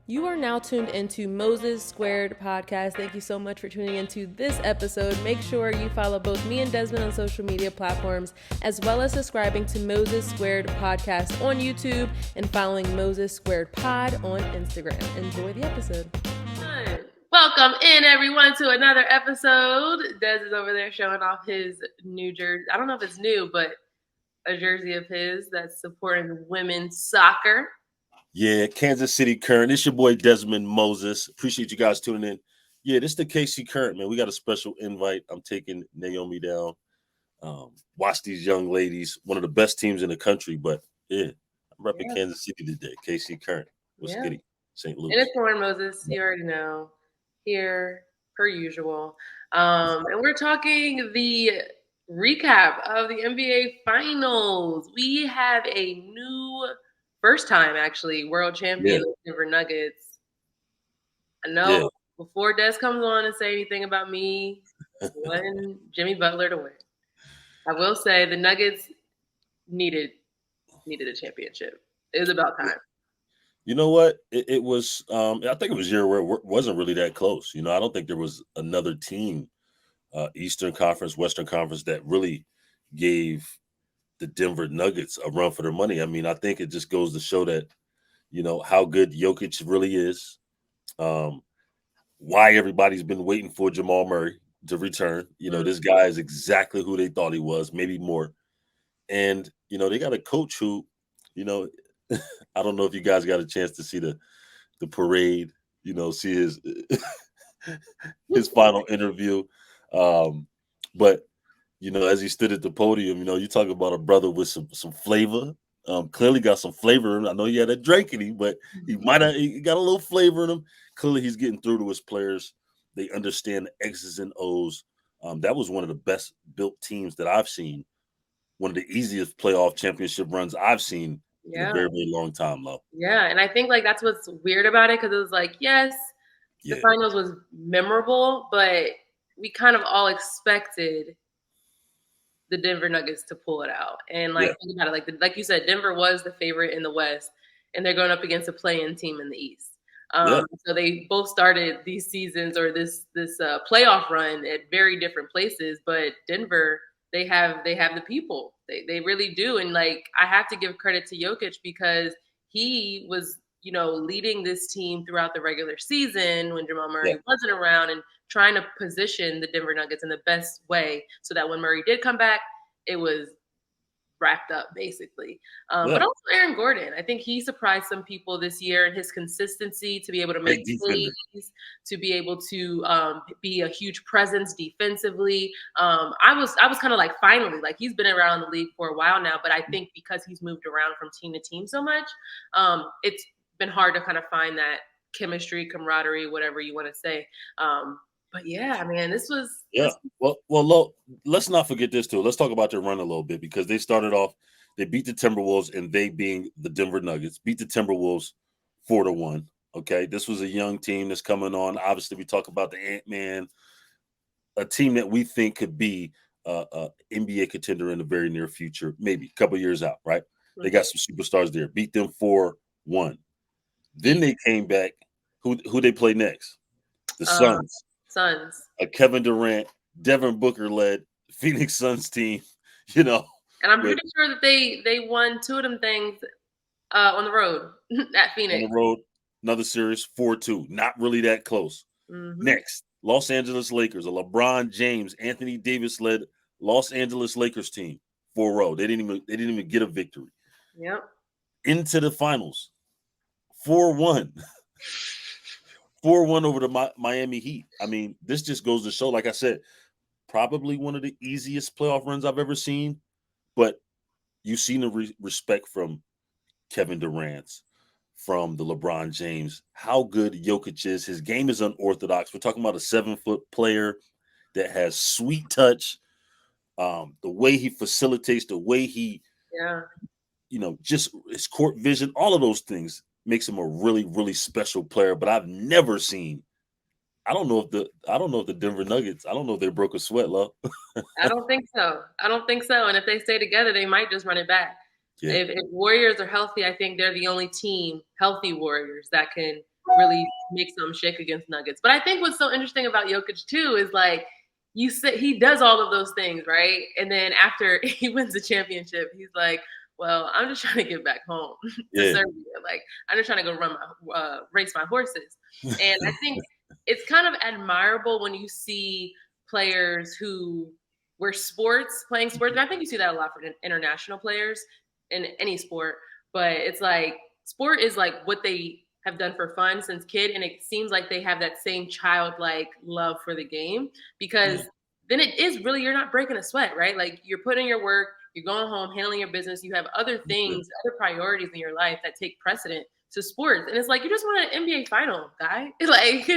You are now tuned into Moses Squared podcast. Thank you so much for tuning into this episode. Make sure you follow both me and Desmond on social media platforms, as well as subscribing to Moses Squared podcast on YouTube and following Moses Squared pod on Instagram. Enjoy the episode. Welcome in, everyone, to another episode. Des is over there showing off his new jersey. I don't know if it's new, but a jersey of his that's supporting women's soccer. Yeah, Kansas City Current. It's your boy Desmond Moses. Appreciate you guys tuning in. Yeah, this is the KC Current, man. We got a special invite. I'm taking Naomi down. Watch these young ladies. One of the best teams in the country. But yeah, I'm repping Kansas City today. KC Current. What's good? St. Louis. And it's Lauren Moses. You already know. Here, per usual. And we're talking the recap of the NBA Finals. We have a new first time, actually, world champion Denver Nuggets. I know before Des comes on and say anything about me, wanting Jimmy Butler to win. I will say the Nuggets needed a championship. It was about time. You know what? It was. I think it was a year where it wasn't really that close. I don't think there was another team, Eastern Conference, Western Conference, that really gave the Denver Nuggets a run for their money. I mean, I think it just goes to show that, how good Jokic really is, why everybody's been waiting for Jamal Murray to return. This guy is exactly who they thought he was, maybe more. And, they got a coach who, I don't know if you guys got a chance to see the parade, see his final interview. But as he stood at the podium, you talk about a brother with some flavor. Clearly got some flavor in him. I know he had a drink in him, but he got a little flavor in him. Clearly he's getting through to his players. They understand the X's and O's. That was one of the best built teams that I've seen. One of the easiest playoff championship runs I've seen in a very, very long time, Lo. Yeah, and I think that's what's weird about it, because it was the finals was memorable, but we kind of all expected the Denver Nuggets to pull it out. And think about it, like you said, Denver was the favorite in the West, and they're going up against a play-in team in the East. So they both started these seasons or this playoff run at very different places, but Denver, they have the people. They really do. And I have to give credit to Jokic, because he was, leading this team throughout the regular season when Jamal Murray wasn't around, and trying to position the Denver Nuggets in the best way so that when Murray did come back, it was wrapped up, basically. But also Aaron Gordon. I think he surprised some people this year in his consistency to be able to make plays, to be able to be a huge presence defensively. I was kind of finally, he's been around the league for a while now, but I think because he's moved around from team to team so much, it's been hard to kind of find that chemistry, camaraderie, whatever you want to say. But yeah, man, this was. Well, let's not forget this too. Let's talk about their run a little bit, because they started off, they beat the Timberwolves, and they, being the Denver Nuggets, beat the Timberwolves 4-1. Okay, this was a young team that's coming on. Obviously, we talk about the Ant-Man, a team that we think could be a NBA contender in the very near future, maybe a couple years out. Right? They got some superstars there. Beat them 4-1. Then they came back. Who they play next? The Suns. A Kevin Durant, Devin Booker led Phoenix Suns team, And I'm pretty sure that they won two of them things on the road at Phoenix. On the road, another series, 4-2. Not really that close. Next, Los Angeles Lakers, a LeBron James, Anthony Davis led Los Angeles Lakers team, 4-0. They didn't even get a victory. Yep. Into the finals, 4-1. 4-1 over the Miami Heat. I mean, this just goes to show, like I said, probably one of the easiest playoff runs I've ever seen. But you've seen the respect from Kevin Durant, from the LeBron James, how good Jokic is. His game is unorthodox. We're talking about a 7-foot player that has sweet touch. The way he facilitates, the way he, just his court vision, all of those things makes him a really, really special player. But I've never seen. I don't know if the Denver Nuggets. I don't know if they broke a sweat, love. I don't think so. And if they stay together, they might just run it back. Yeah. If Warriors are healthy, I think they're the only team, healthy Warriors, that can really make some shake against Nuggets. But I think what's so interesting about Jokic too is like you said he does all of those things, right? And then after he wins the championship, he's like, "Well, I'm just trying to get back home to Serbia. Like I'm just trying to go run my race my horses." And I think it's kind of admirable when you see players who were playing sports. And I think you see that a lot for international players in any sport. But it's like sport is like what they have done for fun since kid, and it seems like they have that same childlike love for the game because then it is really you're not breaking a sweat, right? Like you're putting your work, you're going home, handling your business, you have other things, other priorities in your life that take precedent to sports. And it's like you just want an NBA final, guy. Like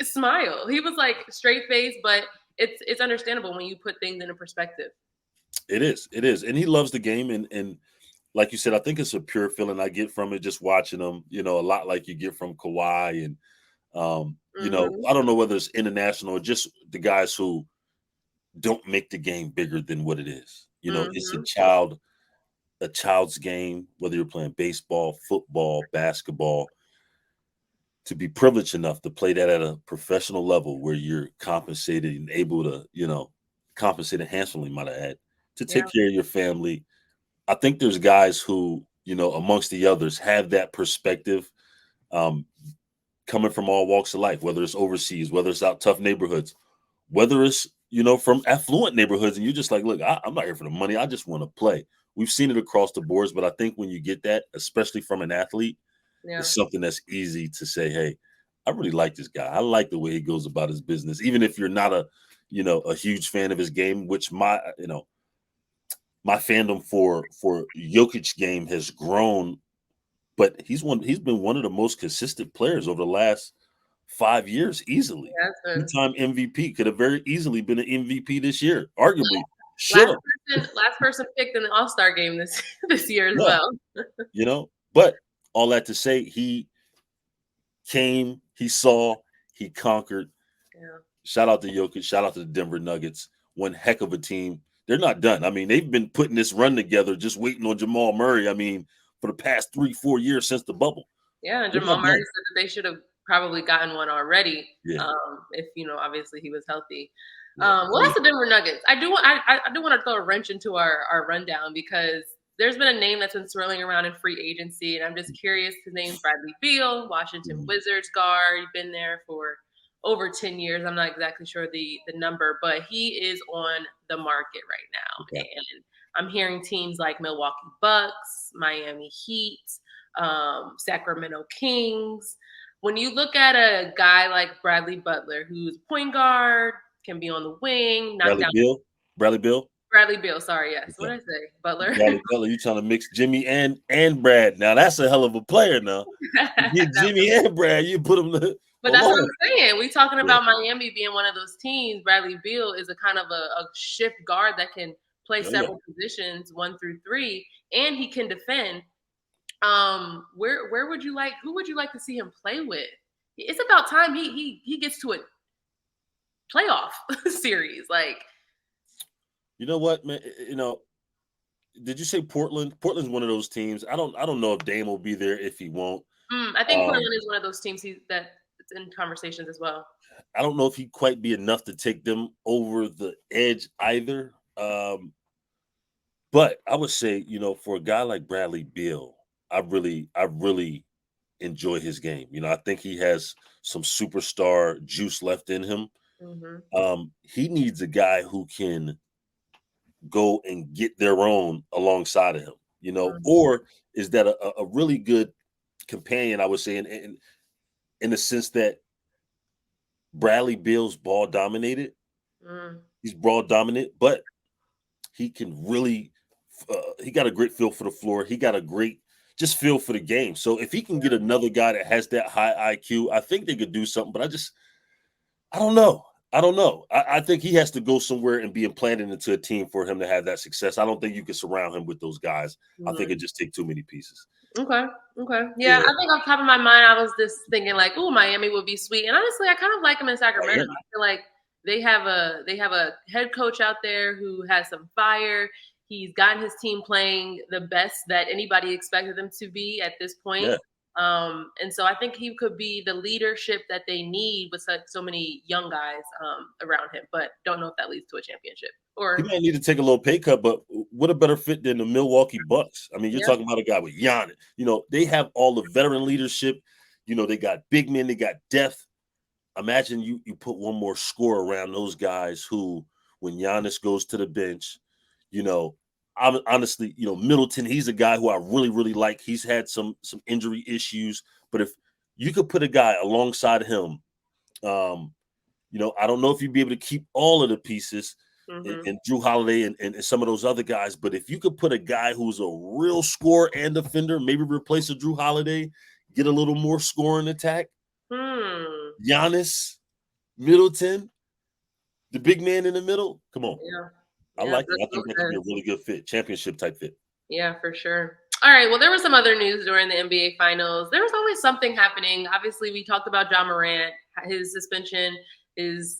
smile. He was like straight face, but it's understandable when you put things into perspective. It is. And he loves the game and like you said, I think it's a pure feeling I get from it just watching him, a lot like you get from Kawhi and I don't know whether it's international or just the guys who don't make the game bigger than what it is. It's a child's game, whether you're playing baseball, football, basketball, to be privileged enough to play that at a professional level where you're compensated and able to, compensated handsomely, might I add, to take care of your family. I think there's guys who, amongst the others, have that perspective coming from all walks of life, whether it's overseas, whether it's out tough neighborhoods, whether it's, from affluent neighborhoods. And you're just like, look, I'm not here for the money. I just want to play. We've seen it across the boards, but I think when you get that, especially from an athlete, it's something that's easy to say, hey, I really like this guy. I like the way he goes about his business. Even if you're not a huge fan of his game, which my fandom for Jokic game has grown, but he's been one of the most consistent players over the last 5 years easily. Two-time MVP, could have very easily been an MVP this year, arguably. Last person picked in the All-Star game this year as well. But all that to say, he came, he saw, he conquered. Yeah. Shout out to Jokic, shout out to the Denver Nuggets. One heck of a team. They're not done. I mean, they've been putting this run together, just waiting on Jamal Murray. I mean, for the past 3-4 years since the bubble. Yeah, and Jamal Murray said that they should have probably gotten one already. Yeah. If obviously he was healthy. Yeah. Well, that's the Denver Nuggets. I do want to throw a wrench into our rundown because there's been a name that's been swirling around in free agency, and I'm just curious. His name's Bradley Beal, Washington Wizards guard. He's been there for over 10 years. I'm not exactly sure the number, but he is on the market right now. Okay. And I'm hearing teams like Milwaukee Bucks, Miami Heat, Sacramento Kings. When you look at a guy like Bradley Butler, who's point guard, can be on the wing, Bradley Beal, sorry, yes. What did I say? Butler. Bradley Butler, you trying to mix Jimmy and Brad. Now that's a hell of a player now. You get Jimmy and Brad, you put them But that's what I'm saying. We talking about Miami being one of those teams. Bradley Beal is a kind of a shift guard that can play several positions 1 through 3, and he can defend. Who would you like to see him play with? It's about time he gets to a playoff series. Like, you know what, man? Did you say Portland? Portland's one of those teams. I don't know if Dame will be there, if he won't. I think Portland is one of those teams that's in conversations as well. I don't know if he'd quite be enough to take them over the edge either. But I would say, for a guy like Bradley Beal, I really enjoy his game. I think he has some superstar juice left in him. Mm-hmm. He needs a guy who can go and get their own alongside of him, mm-hmm. Or is that a really good companion, I would say, in the sense that Bradley Beal's ball dominated. He's ball dominant, but he can really, he got a great feel for the floor. He got a great just feel for the game. So if he can get another guy that has that high IQ, I think they could do something, but I don't know. I think he has to go somewhere and be implanted into a team for him to have that success. I don't think you can surround him with those guys. Mm-hmm. I think it just take too many pieces. Okay. Yeah, I think off the top of my mind, I was just thinking like, oh, Miami would be sweet. And honestly, I kind of like him in Sacramento. I feel like they have a head coach out there who has some fire. He's gotten his team playing the best that anybody expected them to be at this point. Yeah. And so I think he could be the leadership that they need with so many young guys around him, but don't know if that leads to a championship. He Or might need to take a little pay cut, but what a better fit than the Milwaukee Bucks? I mean, you're yeah, talking about a guy with Giannis. They have all the veteran leadership. They got big men, they got depth. Imagine you put one more score around those guys who, when Giannis goes to the bench, honestly, Middleton, he's a guy who I really, really like. He's had some injury issues, but if you could put a guy alongside him, I don't know if you'd be able to keep all of the pieces and Drew Holiday and some of those other guys, but if you could put a guy who's a real scorer and defender, maybe replace a Drew Holiday, get a little more scoring attack. Giannis, Middleton, the big man in the middle. Come on. Yeah. I like it. I think that could be a really good fit, championship type fit. Yeah, for sure. All right. Well, there was some other news during the NBA Finals. There was always something happening. Obviously, we talked about Ja Morant, his suspension, his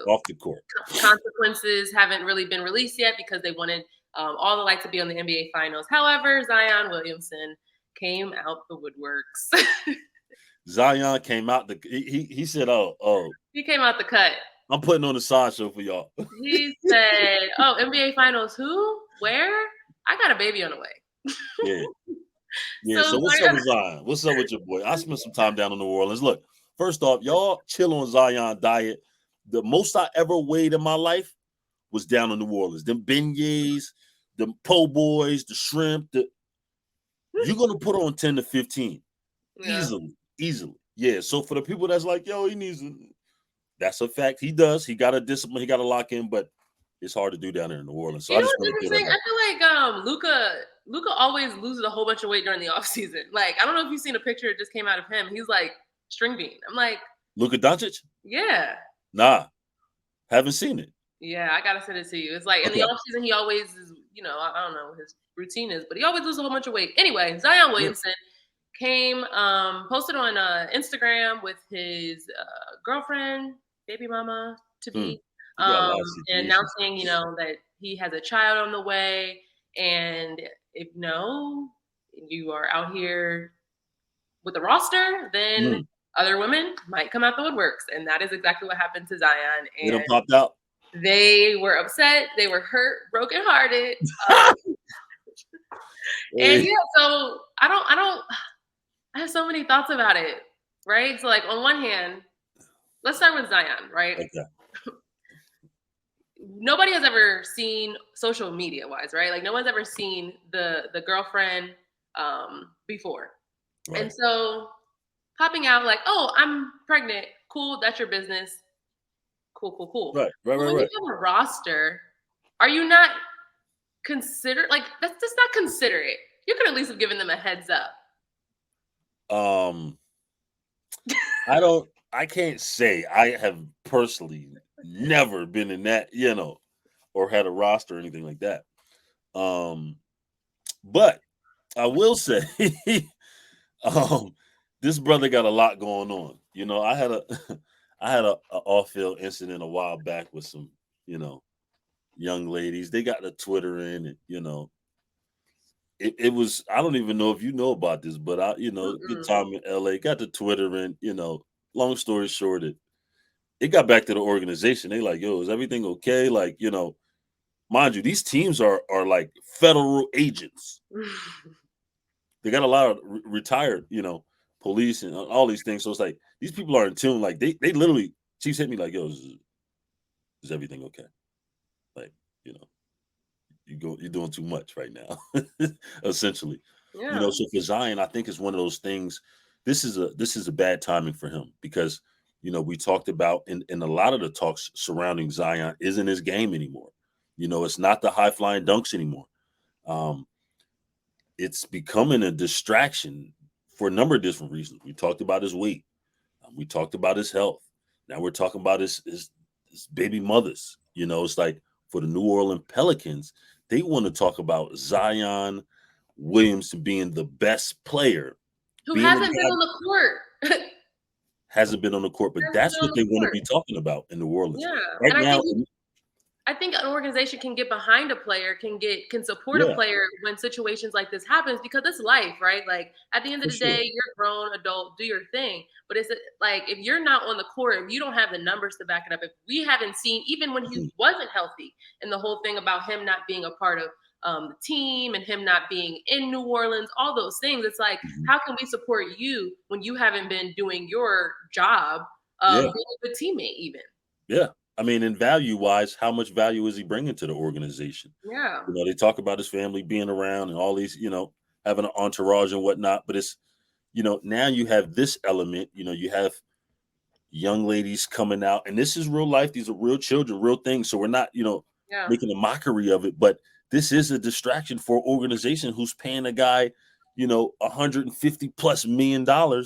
off the court consequences haven't really been released yet because they wanted all the lights to be on the NBA Finals. However, Zion Williamson came out the woodworks. Zion came out he said, "Oh, he came out the cut. I'm putting on a sideshow for y'all." He said, "Oh, NBA Finals, who? Where? I got a baby on the way." Yeah. So what's up with Zion? What's up with your boy? I spent some time down in New Orleans. Look, first off, y'all chill on Zion diet. The most I ever weighed in my life was down in New Orleans. Them beignets, the po' boys, the shrimp. You're gonna put on 10 to 15 easily. Yeah. So for the people that's like, yo, he needs. That's a fact. He does. He got to discipline. He got to lock in, but it's hard to do down there in New Orleans. So you know what's interesting? I feel like Luka always loses a whole bunch of weight during the offseason. Like, I don't know if you've seen a picture that just came out of him. He's like string bean. I'm like, Luka Doncic? Yeah. Nah. Haven't seen it. Yeah, I gotta send it to you. It's like in the offseason, he always is, I don't know what his routine is, but he always loses a whole bunch of weight. Anyway, Zion Williamson came, posted on Instagram with his girlfriend, baby mama to be, and announcing, that he has a child on the way. And if you are out here with a roster, then other women might come out the woodworks. And that is exactly what happened to Zion. And they popped out. They were upset. They were hurt, brokenhearted. And so I have so many thoughts about it, right? So, like, on one hand, let's start with Zion, right? Okay. Nobody has ever seen, social media wise, right? Like, no one's ever seen the girlfriend before. Right. And so popping out like, oh, I'm pregnant. Cool. That's your business. Cool. Right. When you have a roster, are you not considered, like, that's just not considerate? You could at least have given them a heads up. I can't say I have personally never been in that, or had a roster or anything like that. But I will say, this brother got a lot going on. I had a off-field incident a while back with some, young ladies. They got the Twitter in, and it was, I don't even know if you know about this, but good time in LA, got the Twitter in, long story short, it got back to the organization. They like, yo, is everything okay? Like, mind you, these teams are like federal agents. They got a lot of retired, police and all these things. So it's like, these people are in tune. Like they literally, Chiefs hit me like, yo, is everything okay? Like, you're doing too much right now, essentially. Yeah. So for Zion, I think it's one of those things. This is a bad timing for him because, we talked about in a lot of the talks surrounding Zion isn't his game anymore. It's not the high flying dunks anymore. It's becoming a distraction for a number of different reasons. We talked about his weight. We talked about his health. Now we're talking about his baby mothers. It's like for the New Orleans Pelicans, they want to talk about Zion Williamson being the best player. Who hasn't been on the court. Hasn't been on the court, but that's what they want to be talking about in New Orleans. Yeah. Right now, I think an organization can get behind a player, can support a Yeah, player when situations like this happens because it's life, right? Like at the end of for the day, sure. you're a grown adult, do your thing. But it's like if you're not on the court, if you don't have the numbers to back it up, if we haven't seen even when he Mhm, wasn't healthy, and the whole thing about him not being a part of the team and him not being in New Orleans, all those things, it's like mhm. how can we support you when you haven't been doing your job, Yeah, being a good teammate, even? yeah. I mean, in value wise, how much value is he bringing to the organization? Yeah, They talk about his family being around and all these, having an entourage and whatnot. But it's, now you have this element. You have young ladies coming out, and this is real life. These are real children, real things. So we're not, yeah. making a mockery of it. But this is a distraction for an organization who's paying a guy, 150+ million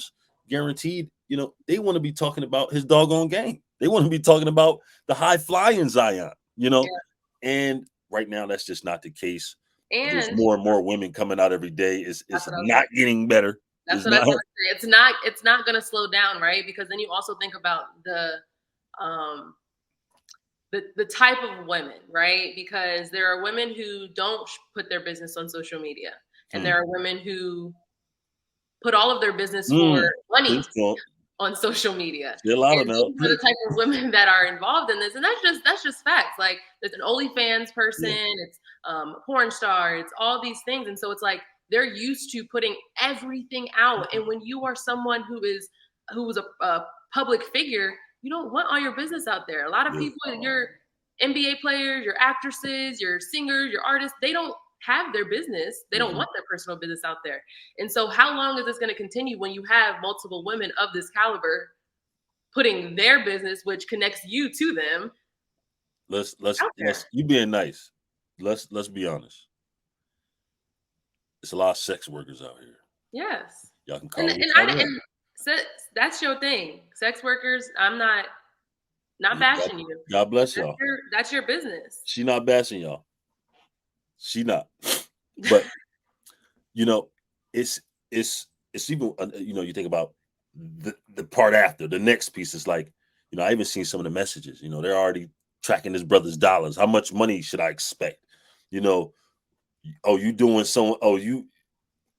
guaranteed. They want to be talking about his doggone game. They want to be talking about the high flying Zion. And right now that's just not the case. There's And more and more women coming out every day. It's that's what I was not getting better. that's It's what I was not. gonna say. It's not gonna slow down, right? Because then you also think about um the type of women, right? Because there are women who don't put their business on social media, and Hmm. there are women who put all of their business for Mm. money Preach, Trump. on social media. Say a lot And of now. those are the type of women that are involved in this. And that's just facts. Like there's an OnlyFans person, Yeah. it's a porn star, it's all these things. And so it's like they're used to putting everything out. And when you are someone who is a public figure, you don't want all your business out there. A lot of Yeah. people, your NBA players, your actresses, your singers, your artists, they don't have their business. They don't Mhm. want their personal business out there. And so, how long is this going to continue when you have multiple women of this caliber putting their business, which connects you to them, Let's let's out there? let's you being nice. Let's be honest. There's a lot of sex workers out here. Yes, Y'all can and call it and what y'all I want. and se- that's your thing. Sex workers. I'm not God, bashing you. God bless That's y'all. your business. She not bashing y'all. She not. But you know, it's it's even you think about the part after the next piece is like, I even seen some of the messages. They're already tracking his brother's dollars. How much money should I expect? You know, oh, you doing so? Oh, you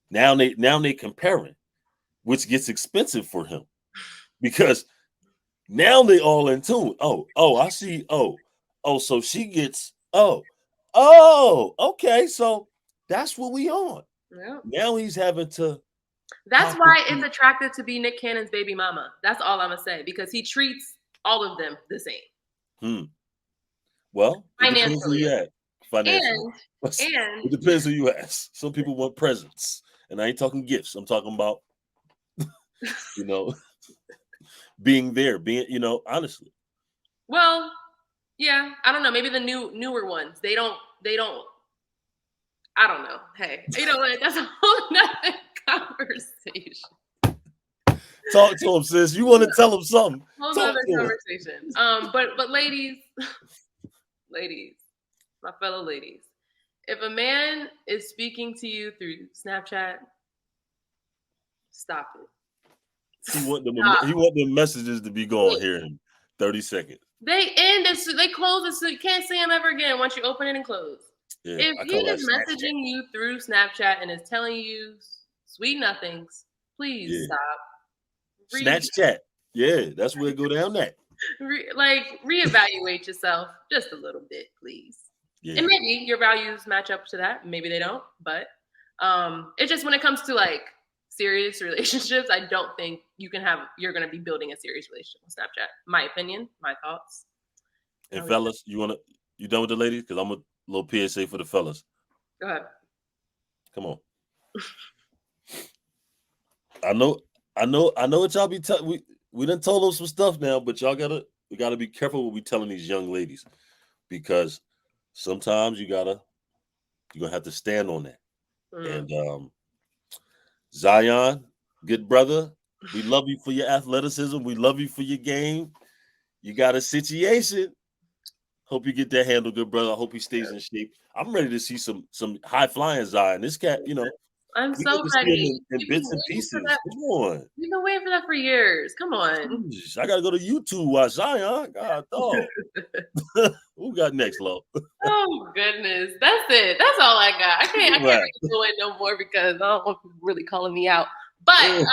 now they comparing, which gets expensive for him because now they all in tune. Oh, I see. Oh, so she gets. Okay. So that's what we on. Yeah. Now he's having to That's have to why it's be. attractive to be Nick Cannon's baby mama. That's all I'm gonna say because he treats all of them the same Hmm. Well, it depends who financially, you ask financially. and It depends who you ask. Some people want presents, and I ain't talking gifts. I'm talking about you know being there, being honestly. well, yeah, I don't know. Maybe the newer ones. They don't. I don't know. Hey, you know what? That's a whole nother conversation. Talk to him, sis. You want to tell him something? Whole Talk nother to him. conversation. But ladies, ladies, my fellow ladies, if a man is speaking to you through Snapchat, stop it. He want them. Stop He want them messages to be going it. here in 30 seconds. They end it. They close it so you can't see him ever again once you open it and close. Yeah, If I he call that is Snapchat. messaging you through Snapchat and is telling you sweet nothings, please Yeah, stop. Re, Snatch chat. Yeah, that's where it go down. That. reevaluate yourself just a little bit, please. And Yeah, maybe your values match up to that. Maybe they don't, but it's just when it comes to like serious relationships, I don't think you're gonna be building a serious relationship with Snapchat. My opinion, my thoughts. and I'll leave it. fellas, you done with the ladies? Because I'm a little PSA for the fellas. Go ahead. Come on. I know, I know what y'all be telling. We done told them some stuff now, but we gotta be careful what we telling these young ladies because sometimes you're gonna have to stand on that. Mm. And Zion, good brother, we love you for your athleticism. We love you for your game. You got a situation. Hope you get that handle, good brother. I hope he stays in shape. I'm ready to see some high flying Zion. This cat, I'm We so get to see ready. him in bits and pieces. Come on. We've been waiting for that for years. Come on. Jeez, I gotta go to YouTube watch Zion. God dog. Who got next, Lo? Oh goodness, that's it. That's all I got. I can't Right. really go in no more because I don't want people really calling me out. But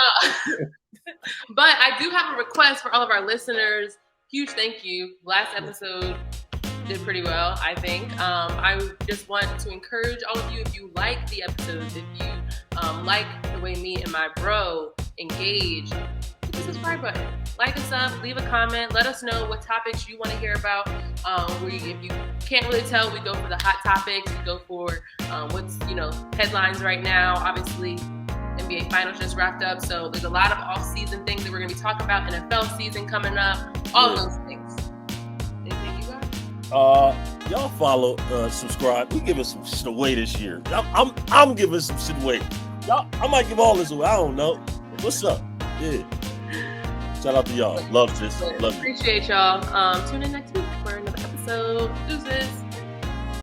but I do have a request for all of our listeners. Huge thank you. Last episode did pretty well, I think. I just want to encourage all of you, if you like the episodes, if you like the way me and my bro engage, hit the subscribe button. Like us up, leave a comment, let us know what topics you want to hear about. If you can't really tell, we go for the hot topics. We go for what's headlines right now. Obviously, NBA Finals just wrapped up, so there's a lot of off-season things that we're going to be talking about. NFL season coming up, all of those things. Anything you got? Y'all follow, subscribe. We giving some shit away this year. I'm giving some shit away. I might give all this away. I don't know. What's up? Yeah. Shout out to y'all. Love this. Love you. Appreciate y'all. Tune in next week for another episode. Deuces.